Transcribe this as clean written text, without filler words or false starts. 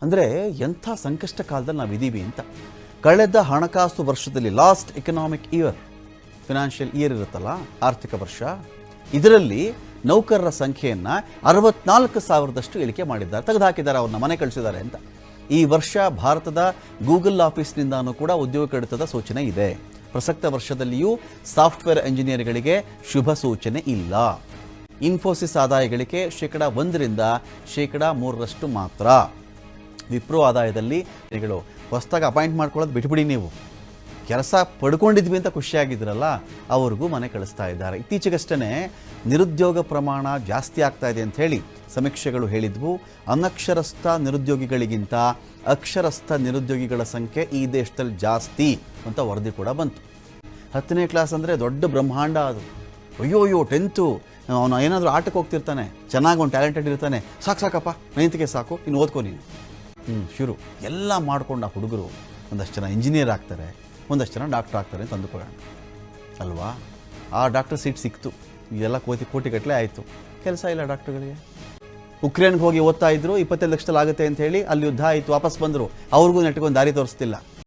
ಅಂದರೆ ಎಂಥ ಸಂಕಷ್ಟ ಕಾಲದಲ್ಲಿ ನಾವಿದ್ದೀವಿ ಅಂತ. ಕಳೆದ ಹಣಕಾಸು ವರ್ಷದಲ್ಲಿ last economic year, financial year ಇರುತ್ತಲ್ಲ, ಆರ್ಥಿಕ ವರ್ಷ, ಇದರಲ್ಲಿ ನೌಕರರ ಸಂಖ್ಯೆಯನ್ನು 64,000ದಷ್ಟು ಇಳಿಕೆ ಮಾಡಿದ್ದಾರೆ, ತೆಗೆದುಹಾಕಿದ್ದಾರೆ, ಅವ್ರನ್ನ ಮನೆ ಕಳಿಸಿದ್ದಾರೆ ಅಂತ. ಈ ವರ್ಷ ಭಾರತದ ಗೂಗಲ್ ಆಫೀಸ್ನಿಂದನೂ ಕೂಡ ಉದ್ಯೋಗ ಕಡಿತದ ಸೂಚನೆ ಇದೆ. ಪ್ರಸಕ್ತ ವರ್ಷದಲ್ಲಿಯೂ ಸಾಫ್ಟ್ವೇರ್ ಎಂಜಿನಿಯರ್ಗಳಿಗೆ ಶುಭ ಸೂಚನೆ ಇಲ್ಲ. ಇನ್ಫೋಸಿಸ್ ಆದಾಯ ಗಳಿಕೆ 1% -3% ಮಾತ್ರ. ವಿಪ್ರೋ ಆದಾಯದಲ್ಲಿ ನೀವು ಹೊಸದಾಗಿ ಅಪಾಯಿಂಟ್ ಮಾಡ್ಕೊಳ್ಳೋದು ಬಿಟ್ಬಿಡಿ, ನೀವು ಕೆಲಸ ಪಡ್ಕೊಂಡಿದ್ವಿ ಅಂತ ಖುಷಿಯಾಗಿದ್ರಲ್ಲ, ಅವ್ರಿಗೂ ಮನೆ ಕಳಿಸ್ತಾ ಇದ್ದಾರೆ. ಇತ್ತೀಚೆಗಷ್ಟೇ ನಿರುದ್ಯೋಗ ಪ್ರಮಾಣ ಜಾಸ್ತಿ ಆಗ್ತಾ ಇದೆ ಅಂತ ಹೇಳಿ ಸಮೀಕ್ಷೆಗಳು ಹೇಳಿದ್ವು. ಅನಕ್ಷರಸ್ಥ ನಿರುದ್ಯೋಗಿಗಳಿಗಿಂತ ಅಕ್ಷರಸ್ಥ ನಿರುದ್ಯೋಗಿಗಳ ಸಂಖ್ಯೆ ಈ ದೇಶದಲ್ಲಿ ಜಾಸ್ತಿ ಅಂತ ವರದಿ ಕೂಡ ಬಂತು. 10ನೇ ಕ್ಲಾಸ್ ಅಂದರೆ ದೊಡ್ಡ ಬ್ರಹ್ಮಾಂಡ ಅದು. ಅಯ್ಯೋ 10th ಅವನು ಏನಾದರೂ ಆಟಕ್ಕೆ ಹೋಗ್ತಿರ್ತಾನೆ, ಚೆನ್ನಾಗಿ ಒಂದು ಟ್ಯಾಲೆಂಟೆಡ್ ಇರ್ತಾನೆ, ಸಾಕಪ್ಪ 9th ಸಾಕು, ಇನ್ನು ಓದ್ಕೊ ನೀನು, ಶುರು ಎಲ್ಲ ಮಾಡ್ಕೊಂಡು ಆ ಹುಡುಗರು ಒಂದಷ್ಟು ಜನ ಇಂಜಿನಿಯರ್ ಆಗ್ತಾರೆ, ಒಂದಷ್ಟು ಜನ ಡಾಕ್ಟರ್ ಆಗ್ತಾರೆ ಅಂತ ಅಂದುಕೊಳ್ಳೋಣ ಅಲ್ವಾ. ಆ ಡಾಕ್ಟರ್ ಸೀಟ್ ಸಿಕ್ತು, ಇದೆಲ್ಲ ಕೋಟಿಗಟ್ಟಲೆ ಆಯಿತು, ಕೆಲಸ ಇಲ್ಲ ಡಾಕ್ಟರ್ಗಳಿಗೆ. ಉಕ್ರೇನ್ಗೆ ಹೋಗಿ ಓದ್ತಾ ಇದ್ರು, 25 ಲಕ್ಷದಲ್ಲಿ ಆಗುತ್ತೆ ಅಂತ ಹೇಳಿ ಅಲ್ಲಿ ಯುದ್ಧ ಆಯಿತು, ವಾಪಸ್ ಬಂದರು, ಅವ್ರಿಗೂ ನೆಟ್ಕೊಂಡು ದಾರಿ ತೋರಿಸ್ತಿಲ್ಲ.